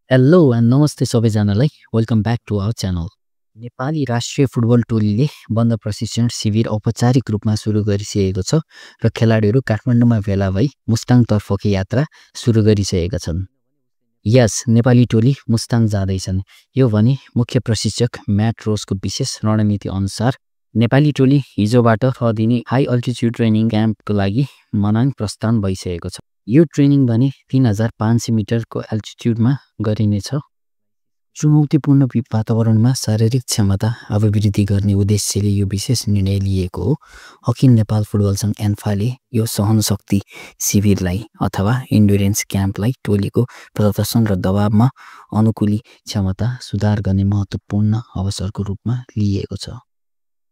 Hello and नमस्ते सबैजनालाई welcome back to our channel. Nepali राष्ट्रिय फुटबल टोलीले बन्द प्रशिक्षण शिविर औपचारिक रूपमा सुरु गरिसकेको छ र खेलाडीहरू काठमाडौँमा भेला भई मुस्ताङतर्फको यात्रा सुरु गरिसकेका छन्। यस नेपाली टोली मुस्ताङ जाँदैछन्। यो भने मुख्य प्रशिक्षक म्याट रोजको विशेष रणनीति अनुसार नेपाली टोली हिजोबाट 6 दिने हाई अल्टिट्युड ट्रेनिङ क्याम्पको लागि मनाङ प्रस्थान भइसकेको छ। यो ट्रेनिङ भने 3500 मिटरको एल्टिट्युडमा गरिनेछ। चुनौतीपूर्ण वातावरणमा शारीरिक क्षमता अभिवृद्धि गर्ने उद्देश्यले यो विशेष निर्णय लिएको हो। अखिल नेपाल फुटबल सङ्घ एन्फाले यो सहनशक्ति शिविरलाई अथवा इन्ड्युरेन्स क्याम्पलाई टोलीको प्रदर्शन र दबावमा अनुकूली क्षमता सुधार गर्ने महत्त्वपूर्ण अवसरको रूपमा लिएको छ।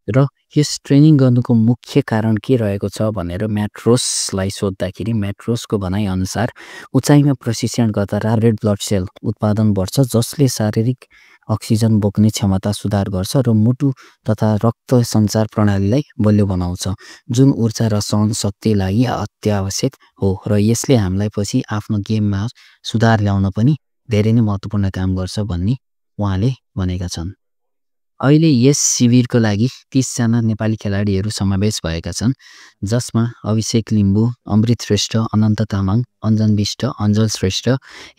र यस ट्रेनिङ गर्नुको मुख्य कारण के रहेको छ भनेर म्याट्रोसलाई सोद्धाखेरि म्याट्रोसको भनाइअनुसार उचाइमा प्रशिक्षण गर्दा रेड ब्लड सेल उत्पादन बढ्छ, जसले शारीरिक अक्सिजन बोक्ने क्षमता सुधार गर्छ र मुटु तथा रक्त सञ्चार प्रणालीलाई बलियो बनाउँछ, जुन ऊर्जा र सहनशक्ति लागि अत्यावश्यक हो र यसले हामीलाई पछि आफ्नो गेममा सुधार ल्याउन पनि धेरै नै महत्त्वपूर्ण काम गर्छ भन्ने उहाँले भनेका छन्। अहिले यस शिविरको लागि 30 जना नेपाली खेलाडीहरू समावेश भएका छन्, जसमा अभिषेक लिम्बू, अमृत श्रेष्ठ, अनन्त तामाङ, अञ्जन विष्ट, अञ्जल श्रेष्ठ,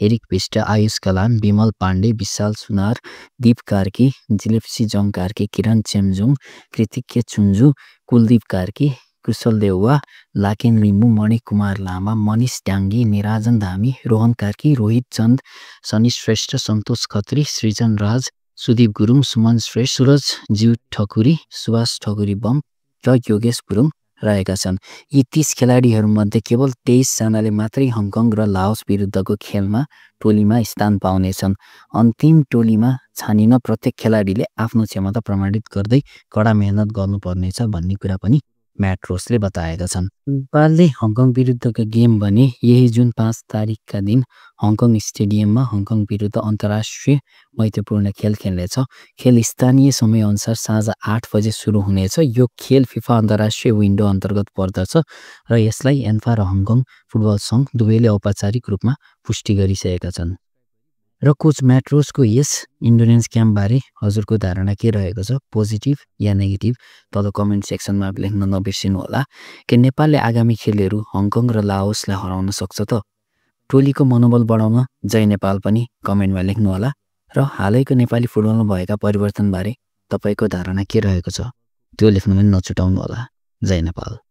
एरिक विष्ट, आयुष कलाम, विमल पाण्डे, विशाल सुनार, दीप कार्की, जिलेप्सी जङ कार्की, किरण चेम्जुङ, कृतिक्य चुन्जु, कुलदीप कार्की, कुशल देउवा, लाकेन लिम्बू, मणिकुमार लामा, मनिष ट्याङ्गी, निराजन धामी, रोहन कार्की, रोहित चन्द, सनी श्रेष्ठ, सन्तोष खत्री, सृजन राज, सुदीप गुरुङ, सुमन श्रेष्ठ, सुरज ज्यू ठकुरी, सुभाष ठकुरी बम र योगेश गुरुङ रहेका छन्। यी 30 खेलाडीहरूमध्ये केवल 23 जनाले मात्रै हङकङ र लाओस विरुद्धको खेलमा टोलीमा स्थान पाउनेछन्। अन्तिम टोलीमा छानिन प्रत्येक खेलाडीले आफ्नो क्षमता प्रमाणित गर्दै कडा मेहनत गर्नुपर्नेछ भन्ने कुरा पनि म्याट रोसले बताएका छन्। नेपालले हङकङ विरुद्धको गेम भने यही जुन 5 तारिकका दिन हङकङ स्टेडियममा हङकङ विरुद्ध अन्तर्राष्ट्रिय मैत्रीपूर्ण खेल खेल्नेछ। खेल स्थानीय समयअनुसार साँझ 8 बजे सुरु हुनेछ। यो खेल फिफा अन्तर्राष्ट्रिय विन्डो अन्तर्गत पर्दछ र यसलाई एन्फा र हङकङ फुटबल सङ्घ दुवैले औपचारिक रूपमा पुष्टि गरिसकेका छन्। र कोच म्याट रोसको यस इन्ड्युरेन्स क्याम्पबारे हजुरको धारणा के रहेको छ, पोजिटिभ या नेगेटिभ, तल कमेन्ट सेक्सनमा लेख्न नबिर्सिनु होला। कि नेपालले आगामी खेलहरू हङकङ र लाओसलाई हराउन सक्छ त? टोलीको मनोबल बढाउन जय नेपाल पनि कमेन्टमा लेख्नु होला। र हालैको नेपाली फुटबलमा भएका परिवर्तनबारे तपाईँको धारणा के रहेको छ त्यो लेख्न पनि नछुटाउनु होला। जय नेपाल।